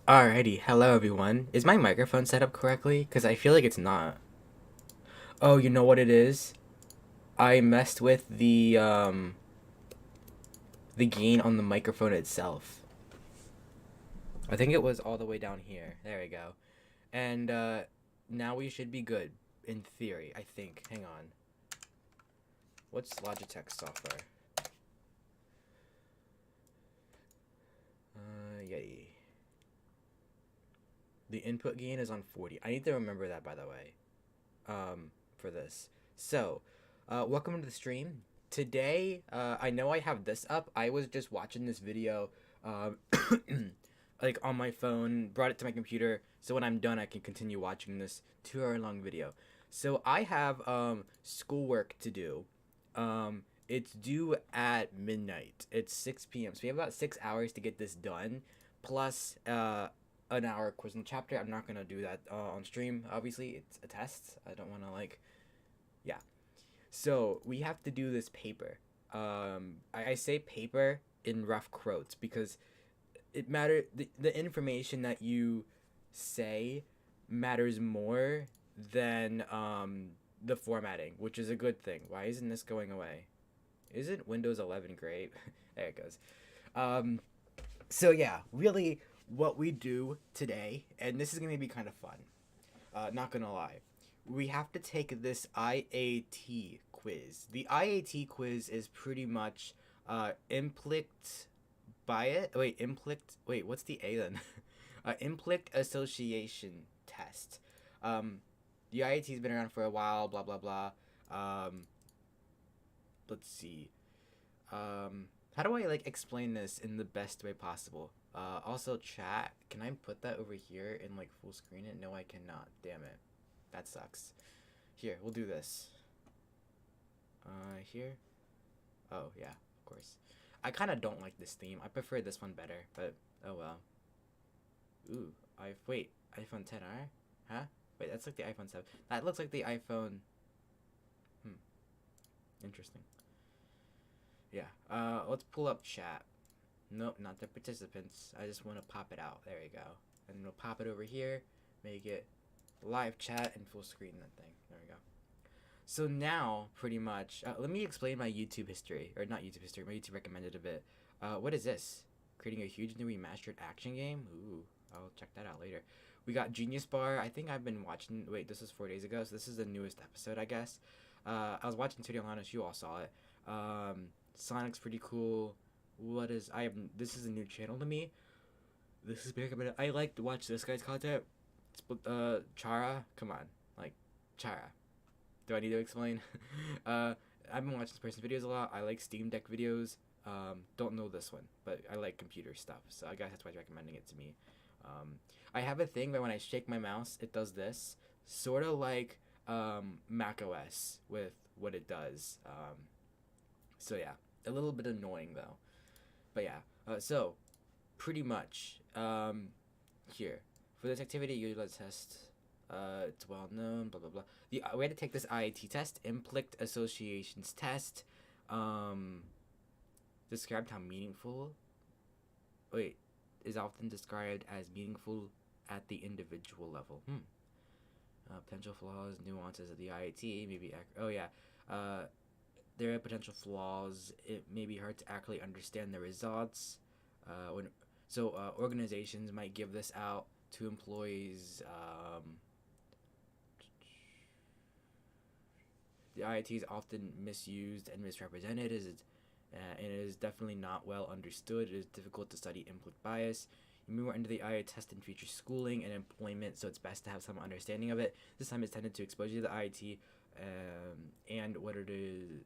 Alrighty, hello everyone. Is my microphone set up correctly? Because I feel like it's not. Oh, you know what it is? I messed with the gain on the microphone itself. I think it was all the way down here. There we go. And now we should be good, in theory, I think. Hang on. What's Logitech software? Yeti. The input gain is on 40. I need to remember that, by the way. For this. So, welcome to the stream. Today, I know I have this up. I was just watching this video, um, like on my phone, brought it to my computer, so when I'm done, I can continue watching this 2 hour long video. So I have schoolwork to do. It's due at midnight. It's 6 p.m. So we have about 6 hours to get this done, plus an hour quiz in the chapter. I'm not gonna do that on stream. Obviously, it's a test. I don't want to like, yeah. So we have to do this paper. I say paper in rough quotes because it matter. The information that you say matters more than the formatting, which is a good thing. Why isn't this going away? Isn't Windows 11 great? There it goes. Um, so yeah, really, what we do today, and this is gonna be kind of fun. Not gonna lie, we have to take this IAT quiz. The IAT quiz is pretty much implict Wait, what's the A then? Implict association test. Um, the IAT's been around for a while. Blah blah blah. Um, let's see. How do I like explain this in the best way possible? Also, chat. Can I put that over here and like full screen it? No, I cannot. Damn it. That sucks. Here, we'll do this. Here. Oh yeah, of course. I kind of don't like this theme. I prefer this one better, but oh well. Ooh, wait, iPhone 10R? Huh? Wait, that's like the iPhone 7. That looks like the iPhone. Hmm. Interesting. Yeah. Let's pull up chat. Nope, not the participants. I just want to pop it out. There you go. And we'll pop it over here. Make it live chat and full screen that thing. There we go. So now, pretty much, let me explain my YouTube history, or not YouTube history, my YouTube recommended a bit. What is this? Creating a huge new remastered action game? Ooh, I'll check that out later. We got Genius Bar. I think I've been watching. Wait, this was 4 days ago, so this is the newest episode, I guess. I was watching Studio Honest. You all saw it. Sonic's pretty cool. What is I have? This is a new channel to me. This is big. I like to watch this guy's content. Chara, come on, like Chara. Do I need to explain? I've been watching this person's videos a lot. I like Steam Deck videos. Don't know this one, but I like computer stuff, so I guess that's why he's recommending it to me. I have a thing where when I shake my mouse, it does this, sort of like Mac OS with what it does. So yeah, a little bit annoying though. But yeah, so pretty much here for this activity, you let's test. It's well known. Blah blah blah. We had to take this IAT test, implict associations test. Um, described how meaningful. Wait, is often described as meaningful at the individual level. Potential flaws, nuances of the IAT, maybe. Oh yeah. There are potential flaws. It may be hard to accurately understand the results. Organizations might give this out to employees. The IIT is often misused and misrepresented, and it is definitely not well understood. It is difficult to study implicit bias. You move into the IIT test in future schooling and employment, so it's best to have some understanding of it. This time it's tended to expose you to the IIT and what it is,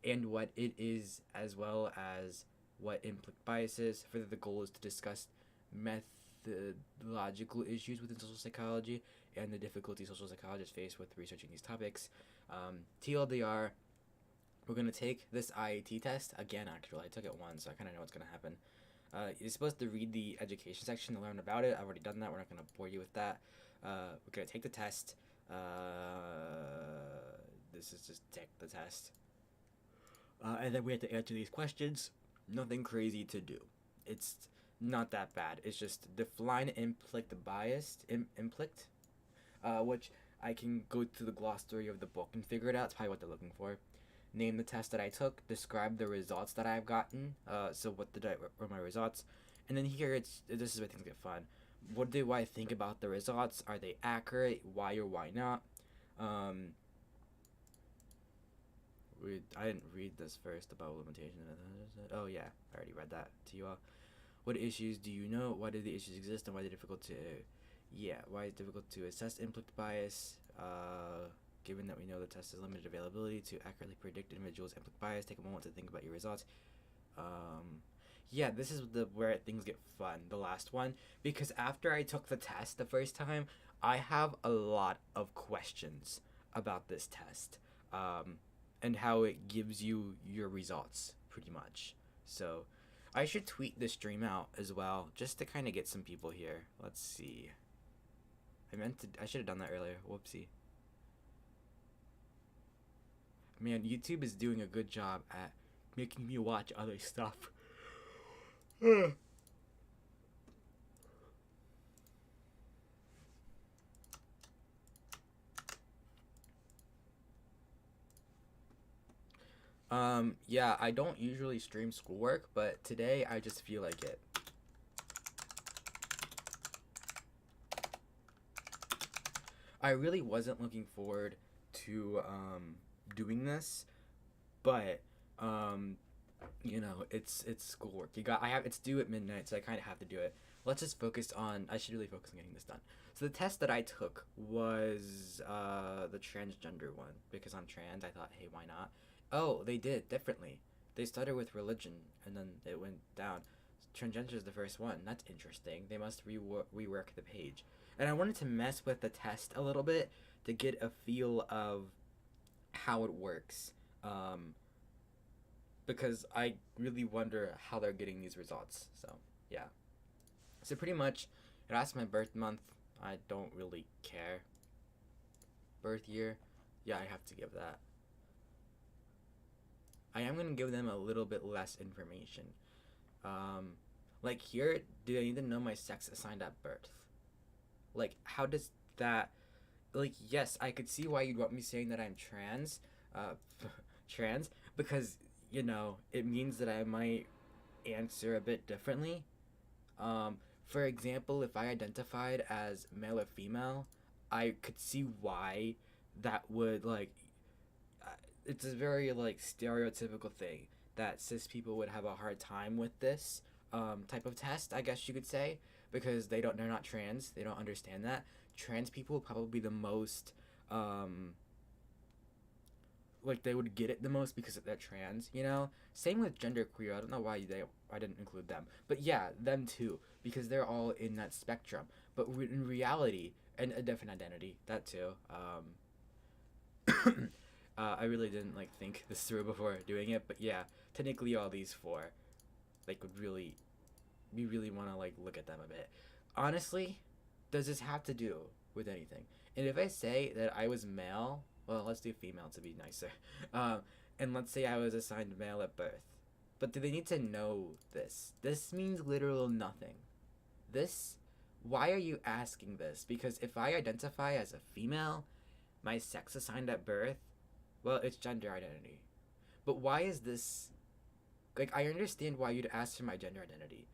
and what it is, as well as what implicit bias is. Further, the goal is to discuss methodological issues within social psychology and the difficulties social psychologists face with researching these topics. TLDR, we're going to take this IAT test again. Actually, I took it once, so I kind of know what's going to happen. You're supposed to read the education section to learn about it. I've already done that. We're not going to bore you with that. We're going to take the test. This is just take the test. And then we have to answer these questions. Nothing crazy to do. It's not that bad. It's just define implicit bias, implicit, which I can go to the glossary of the book and figure it out. It's probably what they're looking for. Name the test that I took, describe the results that I've gotten. So what did I were my results, and then here it's this is where things get fun. What do I think about the results? Are they accurate? Why or why not? Um, I didn't read this first about limitation. Oh yeah, I already read that to you all. What issues do you know? Why do the issues exist, and why are they difficult to? Yeah, why is it difficult to assess implicit bias? Given that we know the test has limited availability to accurately predict individuals' implicit bias, take a moment to think about your results. Yeah, this is the where things get fun. The last one, because after I took the test the first time, I have a lot of questions about this test, and how it gives you your results, pretty much. So, I should tweet the stream out as well, just to kind of get some people here. Let's see. I should have done that earlier. Whoopsie. Man, YouTube is doing a good job at making me watch other stuff. Yeah, I don't usually stream schoolwork, but today I just feel like it. I really wasn't looking forward to doing this, but um, it's schoolwork. It's due at midnight, so I kind of have to do it. Let's just focus on. I should really focus on getting this done. So the test that I took was the transgender one because I'm trans. I thought, hey, why not? Oh, they did differently. They started with religion and then it went down. Transgender is the first one. That's interesting. They must rework the page. And I wanted to mess with the test a little bit to get a feel of how it works. Because I really wonder how they're getting these results. So, yeah. So, pretty much, it asks my birth month. I don't really care. Birth year. Yeah, I have to give that. I am going to give them a little bit less information. Like here, do they need to know my sex assigned at birth? Like, how does that... Like, yes, I could see why you'd want me saying that I'm trans. Trans. Because, it means that I might answer a bit differently. For example, if I identified as male or female, I could see why that would, it's a very, stereotypical thing that cis people would have a hard time with this type of test, I guess you could say, because they're not trans, they don't understand that. Trans people would probably be the most, they would get it the most because they're trans, Same with genderqueer. I don't know why I didn't include them, but yeah, them too, because they're all in that spectrum. But in reality, and a different identity, that too. I really didn't think this through before doing it, but yeah, technically all these four, would really, we really want to look at them a bit. Honestly, does this have to do with anything? And if I say that I was male, well, let's do female to be nicer. And let's say I was assigned male at birth, but do they need to know this? This means literal nothing. Why are you asking this? Because if I identify as a female, my sex assigned at birth, well, it's gender identity. But why is this... I understand why you'd ask for my gender identity.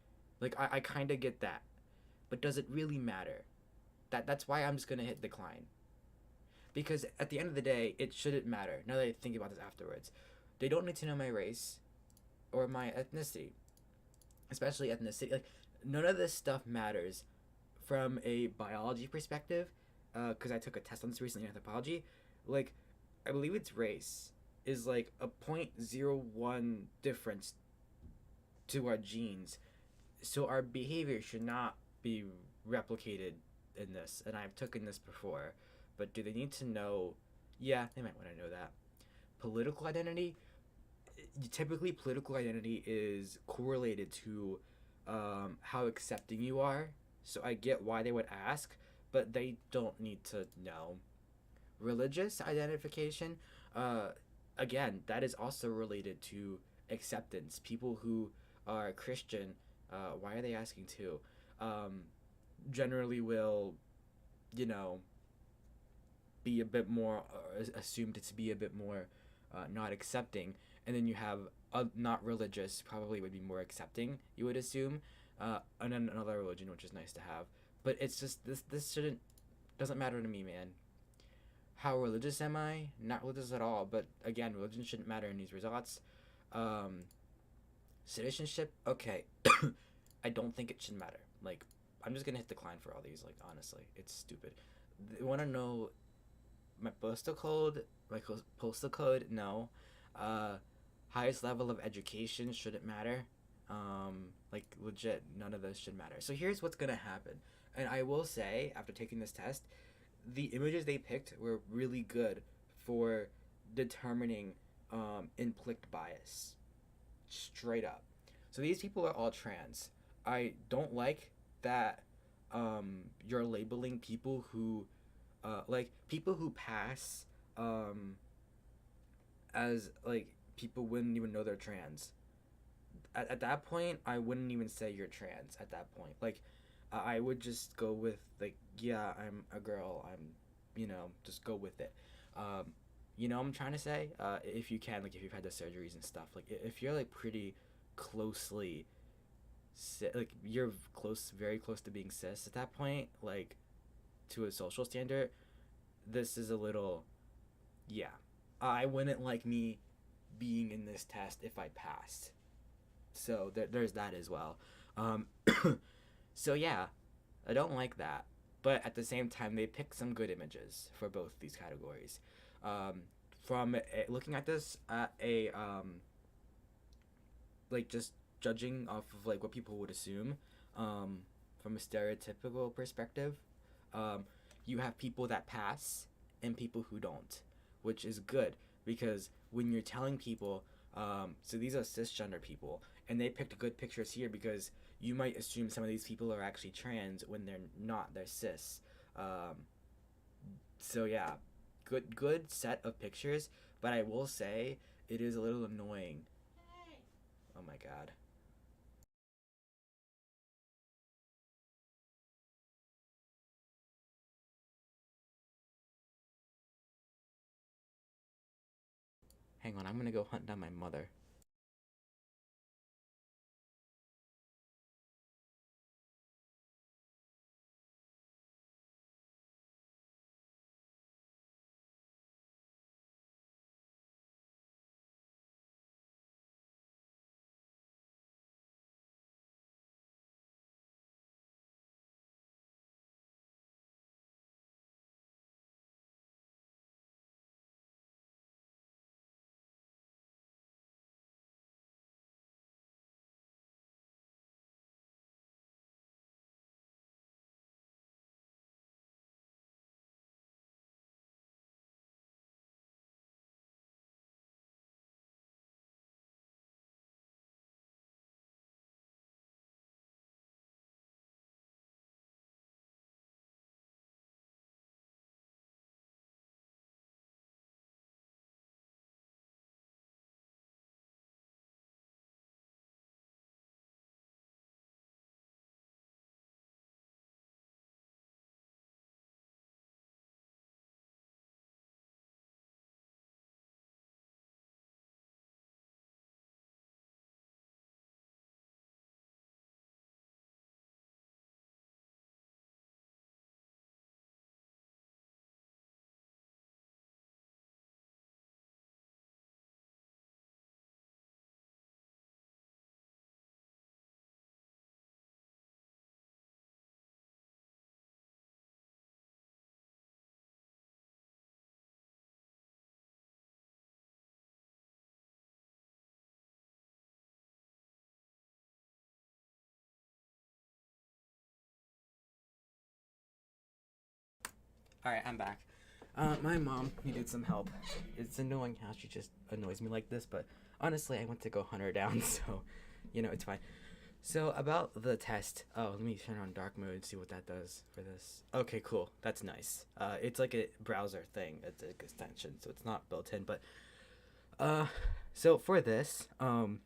I kind of get that. But does it really matter? That's why I'm just going to hit decline. Because at the end of the day, it shouldn't matter. Now that I think about this afterwards. They don't need to know my race or my ethnicity. Especially ethnicity. None of this stuff matters from a biology perspective. Because I took a test on this recently in anthropology. I believe it's race is a 0.01 difference to our genes. So our behavior should not be replicated in this. And I've taken this before. But do they need to know? Yeah, they might want to know that. Political identity? Typically, political identity is correlated to how accepting you are. So I get why they would ask, but they don't need to know. Religious identification, again, that is also related to acceptance. People who are Christian Why are they asking two? Um, Generally will, you know, be a bit more assumed to be a bit more not accepting, and then you have not religious probably would be more accepting. You would assume, and then another religion which is nice to have, but it's just this shouldn't doesn't matter to me, man. How religious am I? Not religious at all. But again, religion shouldn't matter in these results. Um, Citizenship, okay. I don't think it should matter. Like, I'm just gonna hit decline for all these. Like, honestly, it's stupid. They want to know my postal code. My postal code, no. Uh, Highest level of education shouldn't matter. Like legit, none of this should matter. So here's what's gonna happen, and I will say, after taking this test, the images they picked were really good for determining implicit bias, straight up. So these people are all trans. I don't like that you're labeling people who like people who pass um, as like people wouldn't even know they're trans. At that point, I wouldn't even say you're trans. At that point, like I would just go with like, yeah, I'm a girl. I'm, just go with it. Um, what I'm trying to say? If you can, like, if you've had the surgeries and stuff, like, if you're like pretty closely, like, you're close, very close to being cis at that point, like, to a social standard, this is a little, yeah. I wouldn't like me being in this test if I passed. So there's that as well. Um, so yeah, I don't like that. But at the same time, they pick some good images for both these categories. Um, from looking at this at like just judging off of like what people would assume, um, from a stereotypical perspective, um, you have people that pass and people who don't, which is good because when you're telling people, so these are cisgender people, and they picked good pictures here because you might assume some of these people are actually trans when they're not. They're cis. Um, so yeah, good set of pictures, but I will say it is a little annoying. Oh my god. Hang on, I'm gonna go hunt down my mother. All right, I'm back. My mom needed some help. It's annoying how she just annoys me like this, but honestly, I went to go hunt her down, so it's fine. So about the test. Oh, let me turn on dark mode and see what that does for this. Okay, cool. That's nice. It's like a browser thing. It's an extension, so it's not built in. But uh, so for this, from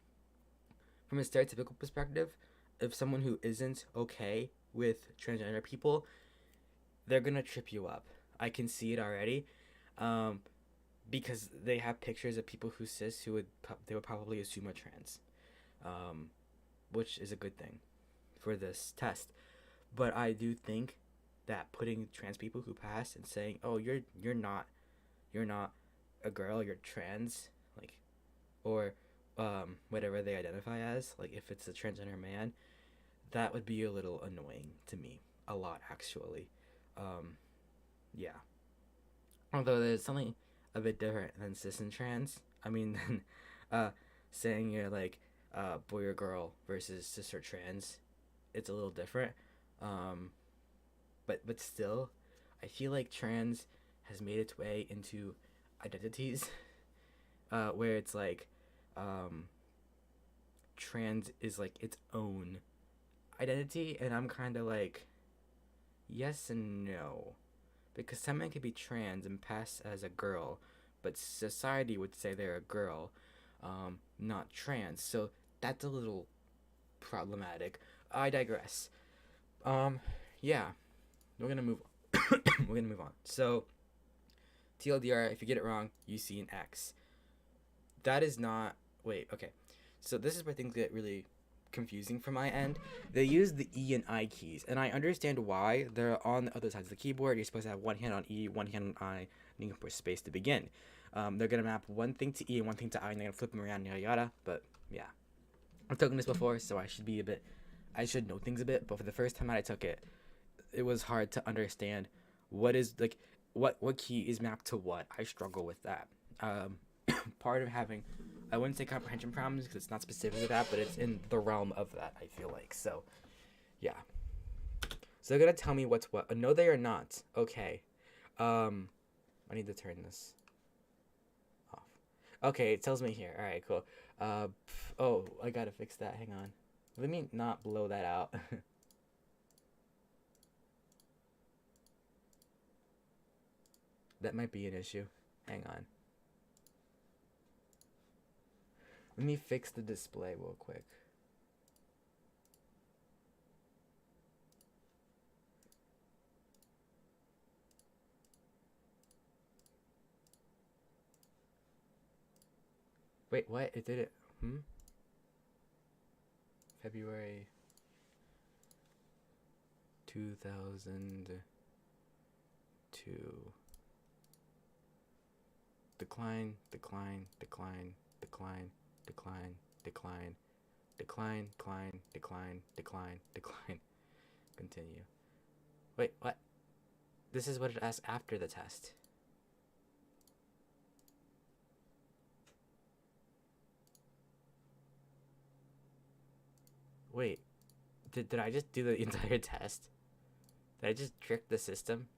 a stereotypical perspective, if someone who isn't okay with transgender people, they're gonna trip you up. I can see it already, um, because they have pictures of people who cis who they would probably assume are trans, um, which is a good thing for this test. But I do think that putting trans people who pass and saying, "Oh, you're not a girl, you're trans," like, or whatever they identify as, like if it's a transgender man, that would be a little annoying to me. A lot, actually. Um, yeah. Although there's something a bit different than cis and trans. I mean, than saying you're like boy or girl versus cis or trans. It's a little different. Um, but still, I feel like trans has made its way into identities, where it's like um, trans is like its own identity, and I'm kind of like yes and no, because someone could be trans and pass as a girl, but society would say they're a girl, not trans. So that's a little problematic. I digress. Um, yeah, we're gonna move. We're gonna move on. So TLDR, if you get it wrong, you see an X. That is not. Wait. Okay. So this is where things get really confusing from my end. They use the E and I keys, and I understand why. They're on the other sides of the keyboard. You're supposed to have one hand on E, one hand on I, and you can push space to begin. They're gonna map one thing to E and one thing to I, and they're gonna flip them around, yada yada. But yeah, I've taken this before, so I should know things a bit. But for the first time that I took it, it was hard to understand what is like what key is mapped to what. I struggle with that. Part of having, I wouldn't say comprehension problems because it's not specific to that, but it's in the realm of that, I feel like. So yeah, so they're gonna tell me what's what. No, they are not. Okay. I need to turn this off. Okay, it tells me here. All right, cool. Oh, I gotta fix that. Hang on, let me not blow that out. That might be an issue. Hang on. Let me fix the display real quick. Wait, what? It did it. February 2002. Decline, decline, decline, decline, decline, decline, decline, decline, decline, decline, decline. Continue. Wait, what? This is what it asks after the test. Wait, did I just do the entire test? Did I just trick the system?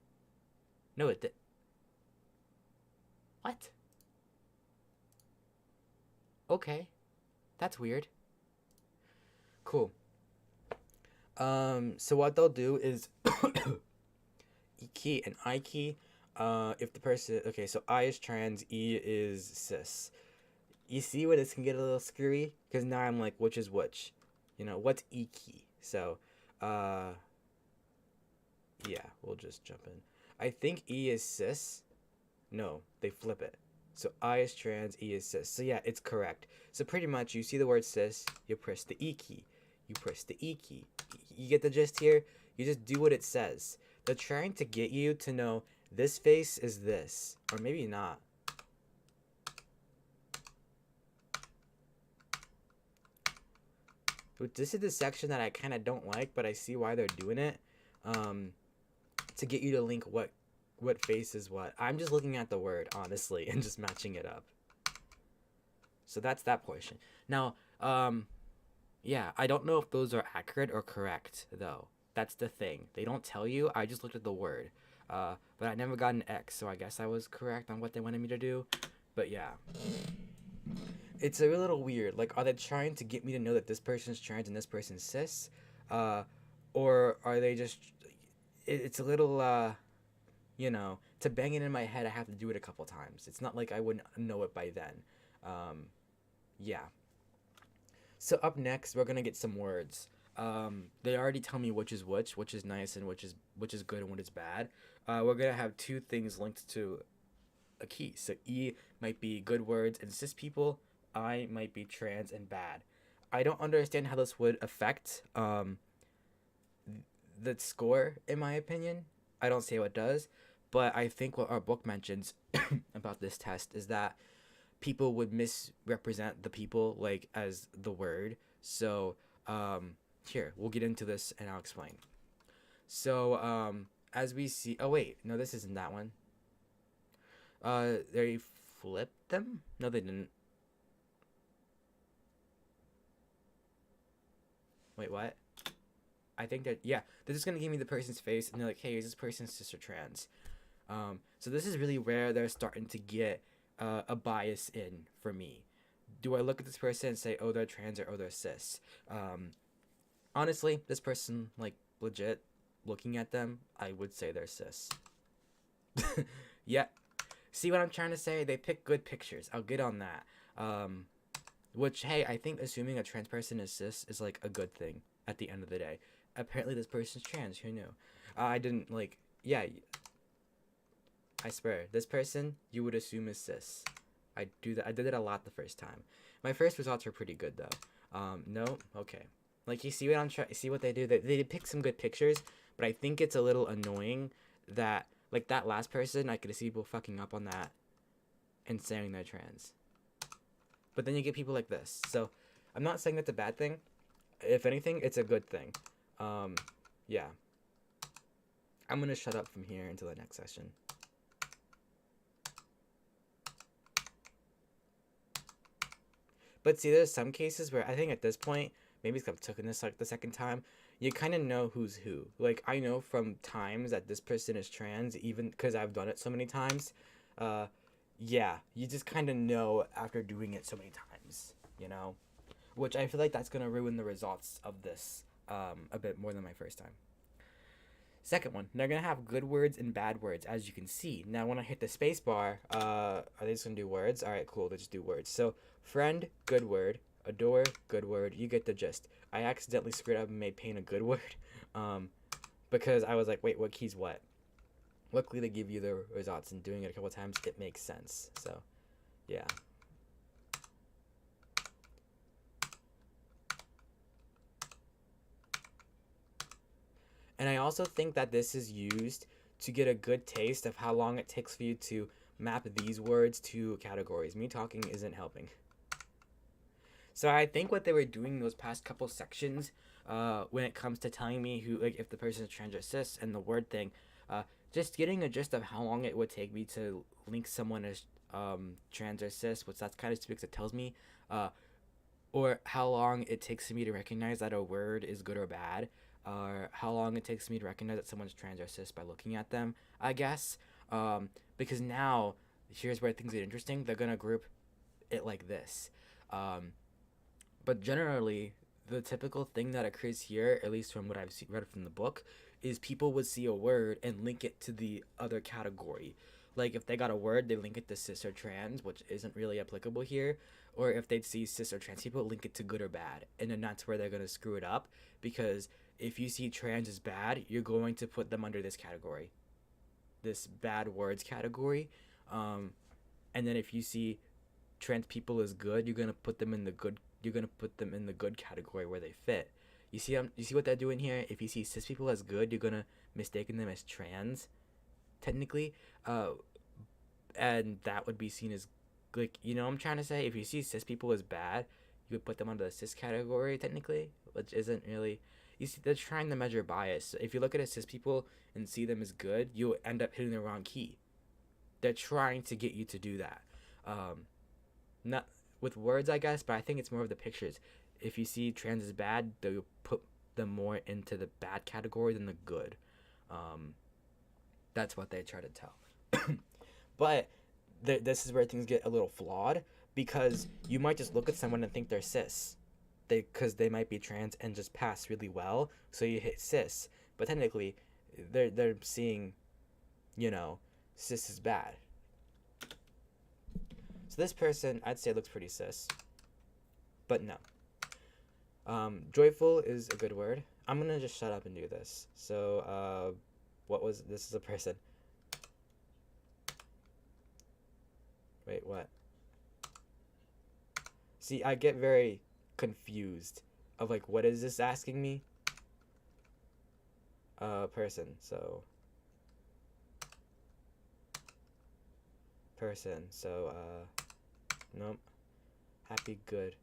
No, it did. What? Okay, that's weird. Cool. So what they'll do is E key and I key. If the person, okay, so I is trans, E is cis. You see where this can get a little screwy? Because now I'm like, which is which? You know, what's E key? So, uh, yeah, we'll just jump in. I think E is cis. No, they flip it. So I is trans, E is cis. So yeah, it's correct. So pretty much, you see the word cis, you press the E key. You press the E key. You get the gist here? You just do what it says. They're trying to get you to know this face is this. Or maybe not. This is the section that I kind of don't like, but I see why they're doing it. To get you to link what face is what. I'm just looking at the word, honestly, and just matching it up. So that's that portion. Now, yeah, I don't know if those are accurate or correct, though. That's the thing. They don't tell you. I just looked at the word. But I never got an X, so I guess I was correct on what they wanted me to do. But yeah. It's a little weird. Like, are they trying to get me to know that this person's trans and this person's cis? Or are they just... It's a little, you know, to bang it in my head, I have to do it a couple times. It's not like I wouldn't know it by then. Yeah. So up next, we're going to get some words. They already tell me which is nice and which is good and what is bad. We're gonna have two things linked to a key. So E might be good words and cis people. I might be trans and bad. I don't understand how this would affect the score, in my opinion. I don't see how it does, but I think what our book mentions about this test is that people would misrepresent the people like as the word. So here we'll get into this and I'll explain. So as we see, oh wait, no, this isn't that one. They flipped them? No, they didn't. Wait, what? I think that yeah, they're just gonna give me the person's face and they're like, hey, is this person cis or trans? So this is really where they're starting to get a bias in for me. Do I look at this person and say, oh, they're trans or oh, they're cis? Honestly, this person, like, legit, looking at them, I would say they're cis. Yeah. See what I'm trying to say? They pick good pictures. I'll get on that. Which, hey, I think assuming a trans person is cis is, like, a good thing at the end of the day. Apparently this person's trans. Who knew? I didn't, like, yeah. I swear, this person you would assume is cis. I do that. I did it a lot the first time. My first results were pretty good though. No, okay. Like you see what I'm trying. See what they do. They pick some good pictures, but I think it's a little annoying that like that last person I could see people fucking up on that and saying they're trans. But then you get people like this. So I'm not saying that's a bad thing. If anything, it's a good thing. Yeah. I'm gonna shut up from here until the next session. But see, there's some cases where I think at this point, maybe it's 'cause I've taken this like the second time, you kind of know who's who. Like, I know from times that this person is trans, even because I've done it so many times. Uh, yeah, you just kind of know after doing it so many times, you know? Which I feel like that's going to ruin the results of this a bit more than my first time. Second one, they're going to have good words and bad words, as you can see. Now, when I hit the space bar, are they just going to do words? All right, cool, they just do words. So, friend, good word. Adore, good word. You get the gist. I accidentally screwed up and made pain a good word because I was like, wait, what key's what? Luckily, they give you the results, and doing it a couple times, it makes sense. So, yeah. And I also think that this is used to get a good taste of how long it takes for you to map these words to categories. Me talking isn't helping. So I think what they were doing those past couple sections, when it comes to telling me who, like, if the person is trans or cis and the word thing, just getting a gist of how long it would take me to link someone as trans or cis, which that's kind of stupid because it tells me, or how long it takes me to recognize that a word is good or bad, or how long it takes me to recognize that someone's trans or cis by looking at them, I guess. Because now, here's where things get interesting. They're going to group it like this. But generally, the typical thing that occurs here, at least from what I've read from the book, is people would see a word and link it to the other category. Like, if they got a word, they link it to cis or trans, which isn't really applicable here. Or if they'd see cis or trans people, link it to good or bad. And then that's where they're going to screw it up. Because if you see trans as bad, you're going to put them under this category. This bad words category. And then if you see trans people as good, you're going to put them in the good category where they fit. You see what they're doing here? If you see cis people as good, you're gonna mistaken them as trans, technically, and that would be seen as, like, you know what I'm trying to say? If you see cis people as bad, you would put them under the cis category, technically, which isn't really. You see, they're trying to measure bias. If you look at a cis people and see them as good, you'll end up hitting the wrong key. They're trying to get you to do that. Not with words, I guess, but I think it's more of the pictures. If you see trans as bad, they'll put them more into the bad category than the good. That's what they try to tell. But this is where things get a little flawed, because you might just look at someone and think they're cis, because they might be trans and just pass really well, so you hit cis. But technically, they're seeing, cis is bad. So this person, I'd say, looks pretty cis. But no. Joyful is a good word. I'm gonna just shut up and do this. So, what was this? Is a person. Wait, what? See, I get very confused of like, what is this asking me? Person. So, person. So, nope. Happy, good.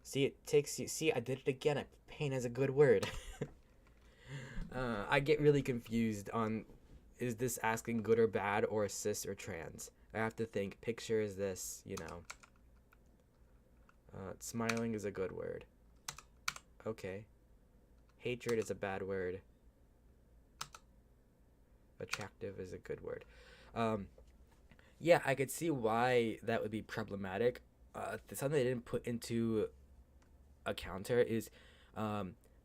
See, it takes you. See, I did it again. Pain is a good word. I get really confused on, is this asking good or bad or cis or trans? I have to think. Picture is this, you know. Smiling is a good word. Okay. Hatred is a bad word. Attractive is a good word. Yeah, I could see why that would be problematic. Something they didn't put into a counter is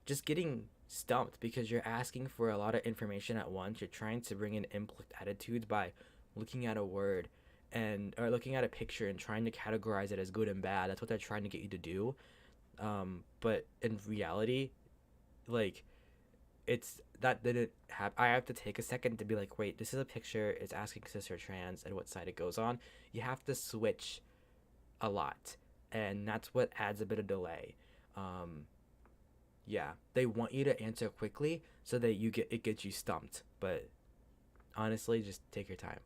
just getting stumped because you're asking for a lot of information at once. You're trying to bring in implicit attitudes by looking at a word and or looking at a picture and trying to categorize it as good and bad. That's what they're trying to get you to do. But in reality, like it's that didn't have. I have to take a second to be like, wait, this is a picture. It's asking cis or trans and what side it goes on. You have to switch a lot, and that's what adds a bit of delay. Um, yeah, they want you to answer quickly so that it gets you stumped. But honestly, just take your time.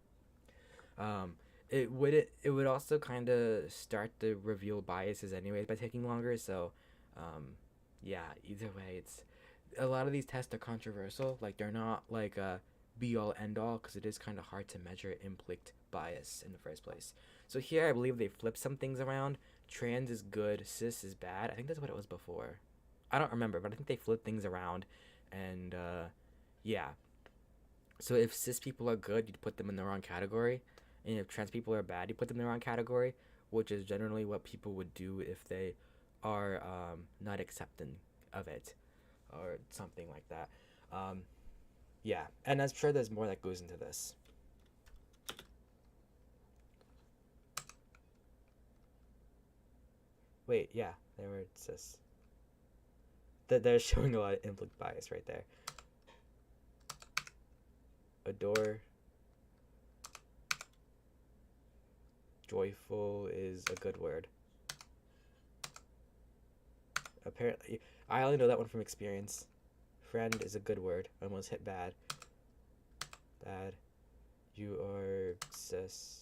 Um, it would also kind of start to reveal biases anyways by taking longer. So, yeah, either way, it's a lot of these tests are controversial. Like they're not like a be all end all because it is kind of hard to measure implicit bias in the first place. So here I believe they flip some things around. Trans is good, cis is bad. I think that's what it was before. I don't remember, but I think they flip things around, and yeah. So if cis people are good, you'd put them in the wrong category, and if trans people are bad, you put them in the wrong category, which is generally what people would do if they are not accepting of it or something like that. Um, yeah, and I'm sure there's more that goes into this. Wait, yeah, they were cis. That they're showing a lot of implicit bias right there. Adore, joyful is a good word. Apparently, I only know that one from experience. Friend is a good word. I almost hit bad. Bad. You are cis.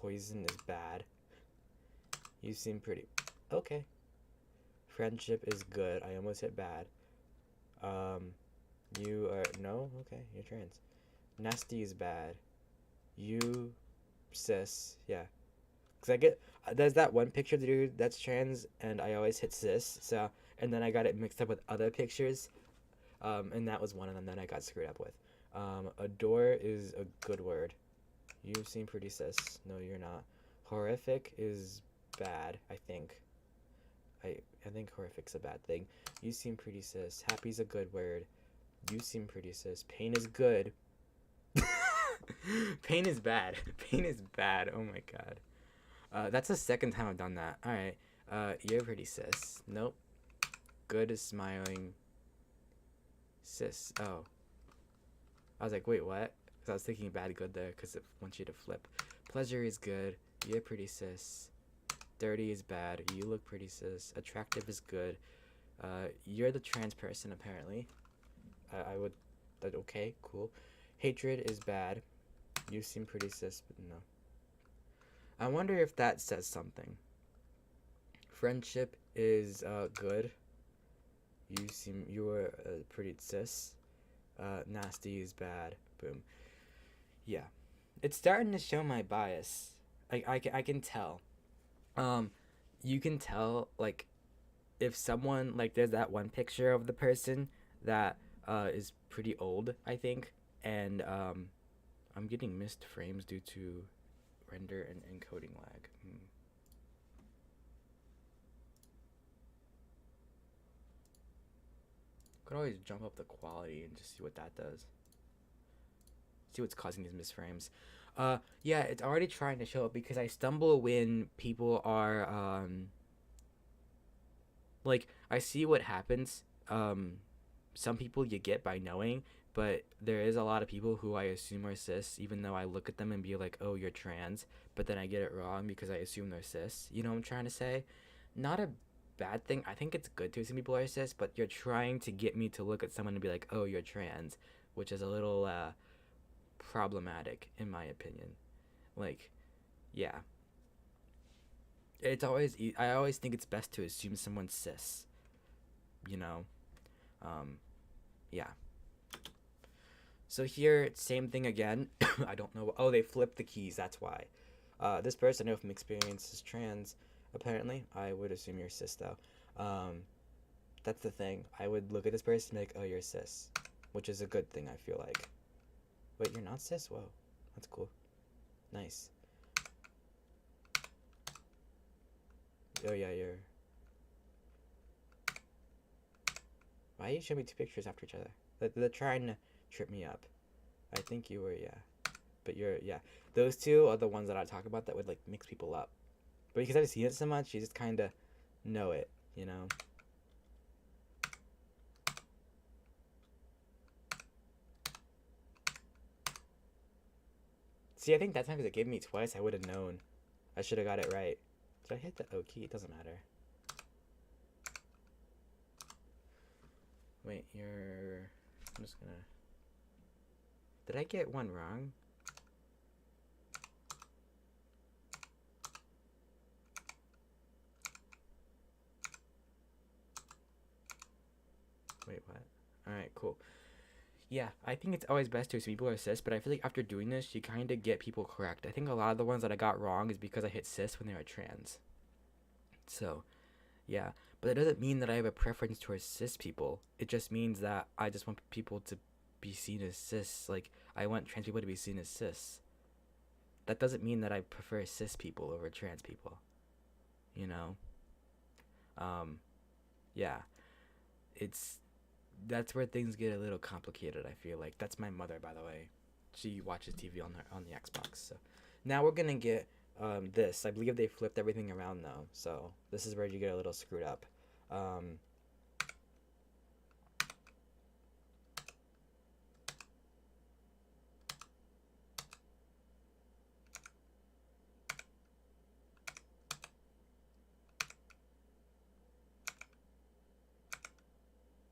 Poison is bad. You seem pretty. Okay. Friendship is good. I almost hit bad. Um, you are. No? Okay, you're trans. Nasty is bad. You cis. Yeah. Because I get. There's that one picture of the dude that's trans, and I always hit cis. So, and then I got it mixed up with other pictures. And that was one of them that I got screwed up with. Adore is a good word. You seem pretty cis. No, you're not. Horrific is bad, I think. I think horrific's a bad thing. You seem pretty cis. Happy's a good word. You seem pretty cis. Pain is good. Pain is bad. Pain is bad. Oh my god. That's the second time I've done that. Alright. You're pretty cis. Nope. Good is smiling. Cis. Oh. I was like, wait, what? Because I was thinking bad good there because it wants you to flip. Pleasure is good. You're pretty cis. Dirty is bad. You look pretty cis. Attractive is good. You're the trans person, apparently. I would... Okay, cool. Hatred is bad. You seem pretty cis, but no. I wonder if that says something. Friendship is good. You are pretty cis. Nasty is bad. Boom. Yeah. It's starting to show my bias. I can tell. You can tell, like, if someone, like, there's that one picture of the person that is pretty old, I think, and I'm getting missed frames due to render and encoding lag. Could always jump up the quality and just see what that does. See what's causing these misframes. Yeah, it's already trying to show up because I stumble when people are like I see what happens. Some people you get by knowing, but there is a lot of people who I assume are cis, even though I look at them and be like, "Oh, you're trans," but then I get it wrong because I assume they're cis. You know what I'm trying to say? Not a bad thing. I think it's good to assume people are cis, but you're trying to get me to look at someone and be like, "Oh, you're trans," which is a little problematic in my opinion. Like, yeah, it's always I always think it's best to assume someone's cis. You know, um, yeah. So here, same thing again. I don't know. Oh, they flipped the keys. That's why. This person, I know from experience, is trans. Apparently, I would assume you're cis though. Um, that's the thing. I would look at this person and be like, "Oh, you're cis," which is a good thing. I feel like. Wait, you're not cis? Whoa, that's cool. Nice. Oh yeah, you're. Why you show me two pictures after each other? They're trying to trip me up. I think you were, yeah. But you're, yeah. Those two are the ones that I talk about that would like mix people up. But because I've seen it so much, you just kind of know it, you know? See, I think that time because it gave me twice, I would have known. I should have got it right. Did I hit the O key? It doesn't matter. Wait, you're. I'm just gonna. Did I get one wrong? Wait, what? Alright, cool. Yeah, I think it's always best to assume people are cis, but I feel like after doing this, you kind of get people correct. I think a lot of the ones that I got wrong is because I hit cis when they were trans. So, yeah. But it doesn't mean that I have a preference towards cis people. It just means that I just want people to be seen as cis. Like, I want trans people to be seen as cis. That doesn't mean that I prefer cis people over trans people. You know? Um, yeah. It's that's where things get a little complicated. I feel like that's my mother, by the way. She watches TV on the Xbox. So now we're gonna get this. I believe they flipped everything around though, so this is where you get a little screwed up. Um,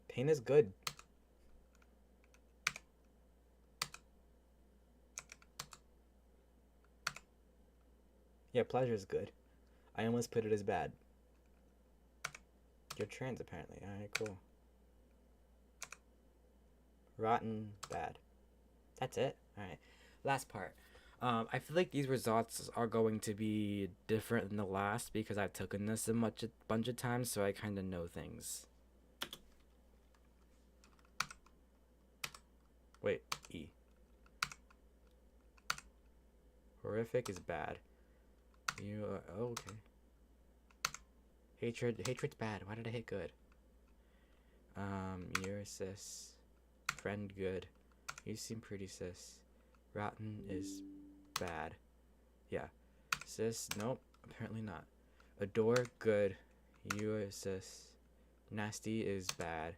pain is good. Yeah, pleasure is good. I almost put it as bad. You're trans apparently. All right, cool. Rotten, bad. That's it. All right. Last part. I feel like these results are going to be different than the last because I've taken this a bunch of times, so I kind of know things. Wait, E. Horrific is bad. You are, oh, okay. Hatred's bad. Why did I hit good? You're cis. Friend good. You seem pretty cis. Rotten is bad. Yeah. Cis, nope. Apparently not. Adore good. You are cis. Nasty is bad.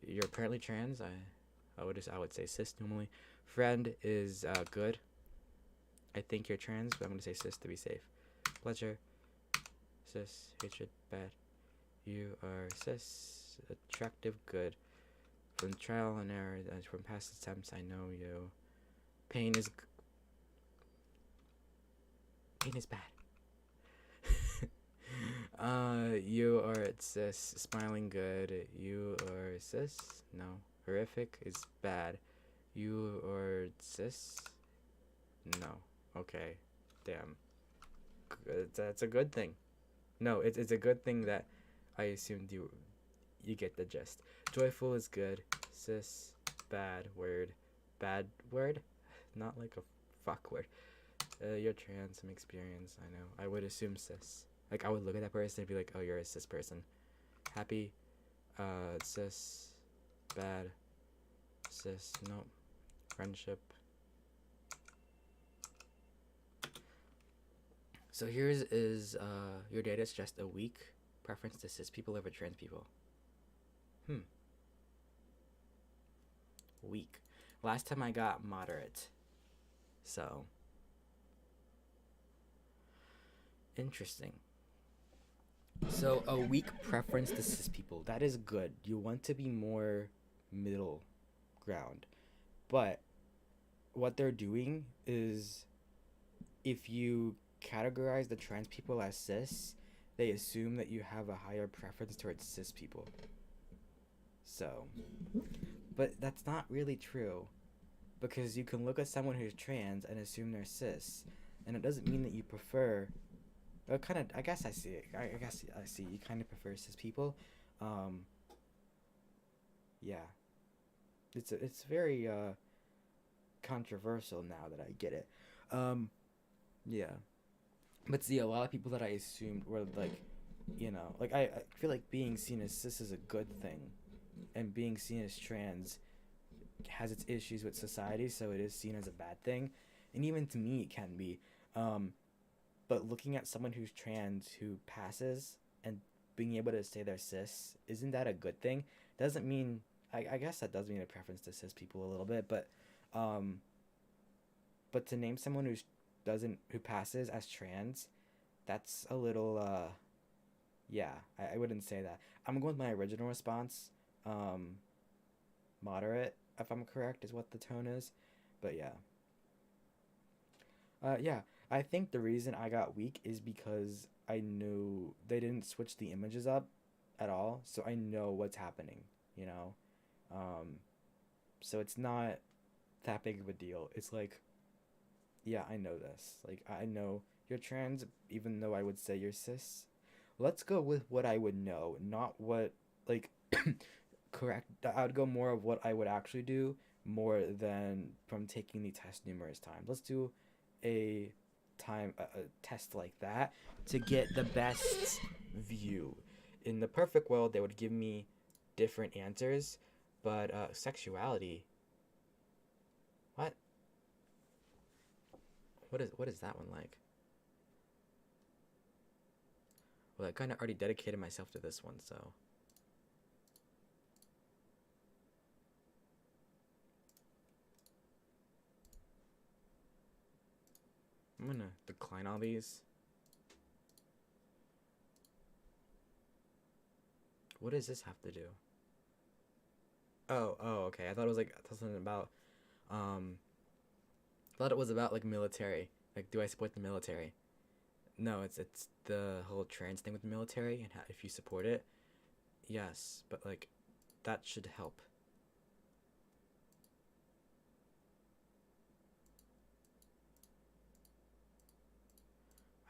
You're apparently trans. I would say cis normally. Friend is good. I think you're trans, but I'm gonna say cis to be safe. Pleasure. Cis. Hatred bad. You are cis. Attractive good. From trial and error, from past attempts, I know you. Pain is bad. You are cis. Smiling good. You are cis. No. Horrific is bad. You are cis. No. Okay. Damn. That's a good thing. No, it's a good thing that I assumed you get the gist. Joyful is good. Cis. Bad word. Bad word? Not like a fuck word. You're trans, some experience, I know. I would assume cis. Like, I would look at that person and be like, oh, you're a cis person. Happy, cis, bad, cis, nope. Friendship, So here's is your data suggests a weak preference to cis people over trans people. Weak. Last time I got moderate. So interesting. So a weak preference to cis people. That is good. You want to be more middle ground. But what they're doing is if you categorize the trans people as cis, they assume that you have a higher preference towards cis people. So, but that's not really true, because you can look at someone who's trans and assume they're cis, and it doesn't mean that you prefer. Kind of, I guess I see it. I guess I see you kind of prefer cis people. Yeah, it's very controversial now that I get it. Yeah. But see, a lot of people that I assumed were like, like I feel like being seen as cis is a good thing, and being seen as trans has its issues with society, so it is seen as a bad thing, and even to me it can be. But looking at someone who's trans who passes and being able to say they're cis, isn't that a good thing? Doesn't mean I guess that does mean a preference to cis people a little bit, but to name someone who passes as trans, that's a little yeah, I wouldn't say that. I'm going with my original response. Moderate, if I'm correct, is what the tone is. But yeah. Yeah, I think the reason I got weak is because I knew they didn't switch the images up at all, so I know what's happening, you know? So it's not that big of a deal. It's like, yeah, I know this. Like, I know you're trans, even though I would say you're cis. Let's go with what I would know, not what, like, correct. I would go more of what I would actually do more than from taking the test numerous times. Let's do a a test like that to get the best view. In the perfect world, they would give me different answers, but sexuality. What? What is that one like? Well, I kind of already dedicated myself to this one, so. I'm gonna decline all these. What does this have to do? Oh, okay. I thought it was like something about, I thought it was about like military. Like, do I support the military? No, it's the whole trans thing with the military and how, if you support it. Yes, but like, that should help.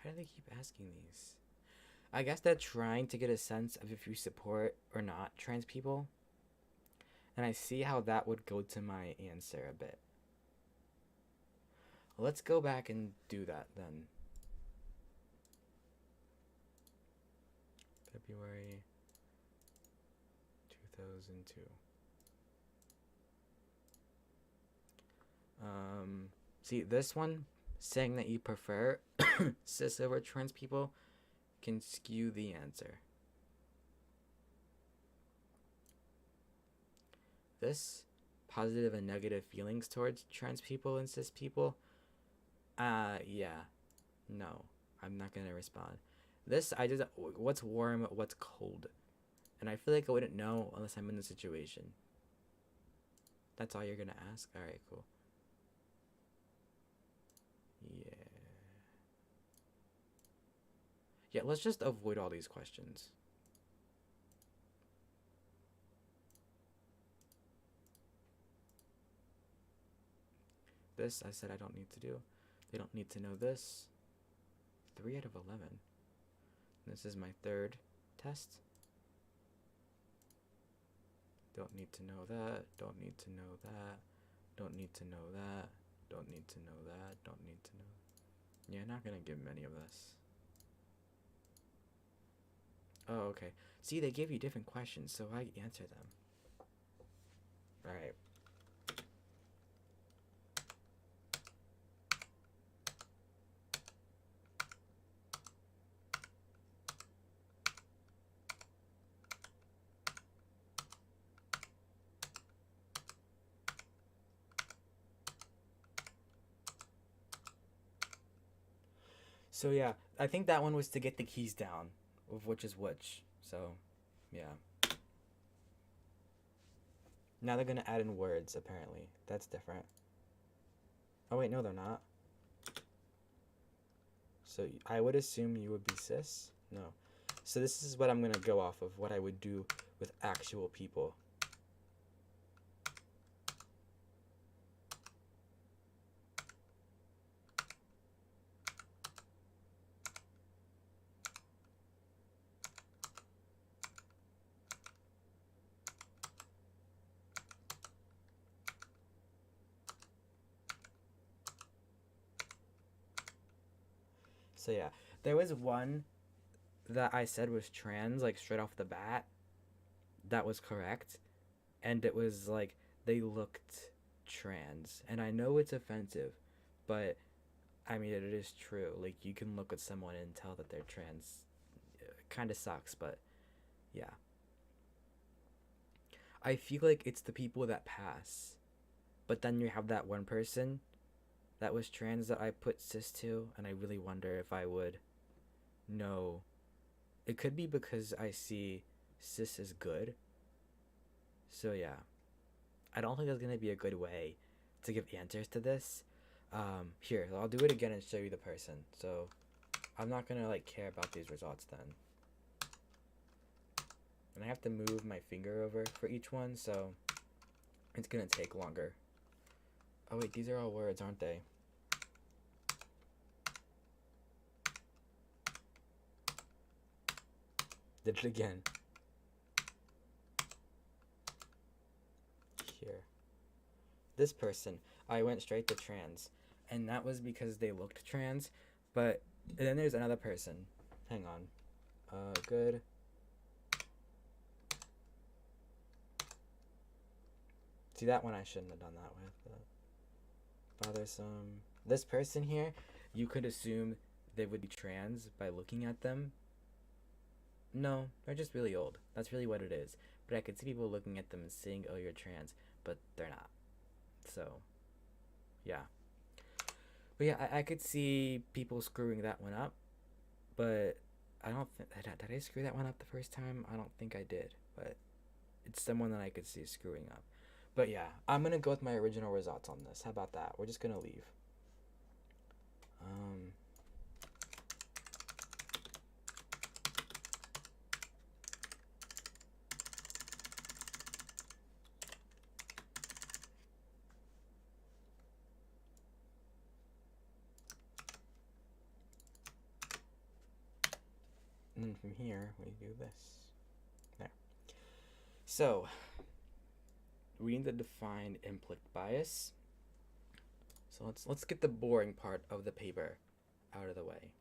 Why do they keep asking these? I guess they're trying to get a sense of if you support or not trans people. And I see how that would go to my answer a bit. Let's go back and do that then. February 2002. See, this one, saying that you prefer cis over trans people, can skew the answer. This, positive and negative feelings towards trans people and cis people, yeah, no, I'm not gonna respond. This, I just, what's warm, what's cold? And I feel like I wouldn't know unless I'm in the situation. That's all you're gonna ask? Alright, cool. Yeah. Yeah, let's just avoid all these questions. This, I said I don't need to do. They don't need to know this. 3 out of 11. This is my third test. Don't need to know that. Don't need to know that. Don't need to know that. Don't need to know that. Don't need to know. Yeah, not gonna give many of this. Oh, okay. See, they gave you different questions, so I answer them. Alright. So yeah, I think that one was to get the keys down of which is which. So, yeah. Now they're gonna add in words apparently. That's different. Oh wait, no, they're not. So I would assume you would be cis. No. So this is what I'm gonna go off of. What I would do with actual people. So yeah, there was one that I said was trans, like straight off the bat. That was correct, and it was like they looked trans, and I know it's offensive, but I mean it is true. Like you can look at someone and tell that they're trans. It kind of sucks, but yeah. I feel like it's the people that pass, but then you have that one person that was trans that I put cis to, and I really wonder if I would know. It could be because I see cis as good. So yeah, I don't think there's gonna be a good way to give answers to this. Here, I'll do it again and show you the person. So I'm not gonna like care about these results then. And I have to move my finger over for each one, so it's gonna take longer. Oh wait, these are all words, aren't they? Did it again. Here. This person, I went straight to trans. And that was because they looked trans. But and then there's another person. Hang on. Good. See, that one I shouldn't have done that with. Bothersome. This person here, you could assume they would be trans by looking at them. No, they're just really old. That's really what it is. But I could see people looking at them and saying, oh, you're trans. But they're not. So, yeah. But yeah, I could see people screwing that one up. But I don't think. Did I screw that one up the first time? I don't think I did. But it's someone that I could see screwing up. But yeah, I'm gonna go with my original results on this. How about that? We're just gonna leave. Um, and then from here we do this. There. So we need to define implicit bias. So let's get the boring part of the paper out of the way.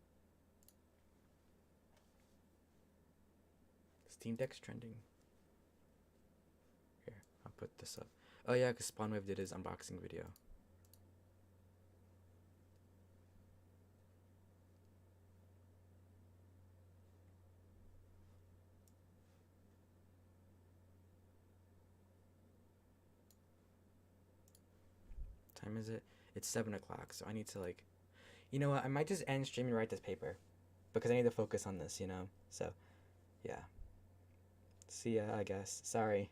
Steam Deck's trending. Here, I'll put this up. Oh yeah, because Spawnwave did his unboxing video. Time is it? It's 7 o'clock, so I need to like, you know what? I might just end stream and write this paper, because I need to focus on this, you know. So, yeah. See ya, I guess. Sorry.